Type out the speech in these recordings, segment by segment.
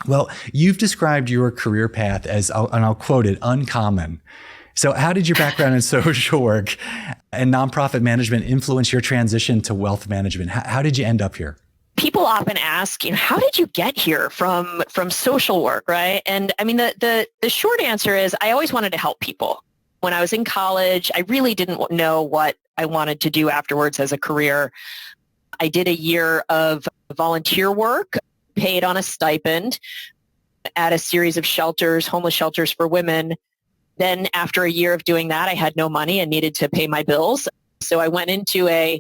Well, you've described your career path as, and I'll quote it, uncommon. So how did your background in social work and nonprofit management influence your transition to wealth management? How did you end up here? People often ask, how did you get here from social work, right? And I mean, the short answer is I always wanted to help people. When I was in college, I really didn't know what I wanted to do afterwards as a career. I did a year of volunteer work, paid on a stipend at a series of shelters, homeless shelters for women. Then after a year of doing that, I had no money and needed to pay my bills. So I went into a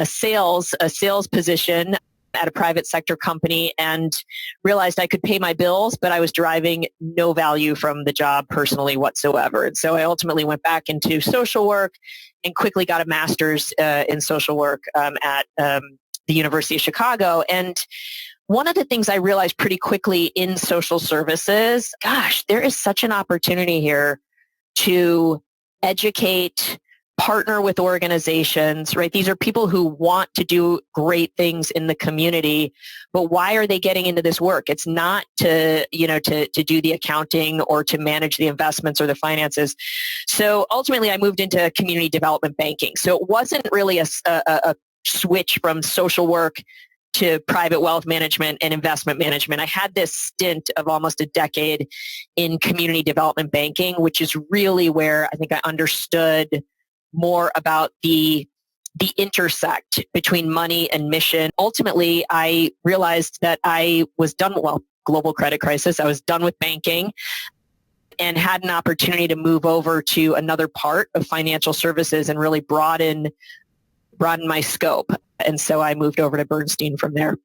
sales position at a private sector company and realized I could pay my bills, but I was deriving no value from the job personally whatsoever. And so I ultimately went back into social work and quickly got a master's in social work at the University of Chicago. And one of the things I realized pretty quickly in social services, gosh, there is such an opportunity here to educate, partner with organizations, right? These are people who want to do great things in the community, but why are they getting into this work? It's not to do the accounting or to manage the investments or the finances. So ultimately I moved into community development banking. So it wasn't really a switch from social work to private wealth management and investment management. I had this stint of almost a decade in community development banking, which is really where I think I understood more about the intersect between money and mission. Ultimately, I realized that I was done with global credit crisis. I was done with banking and had an opportunity to move over to another part of financial services and really broaden my scope. And so I moved over to Bernstein from there.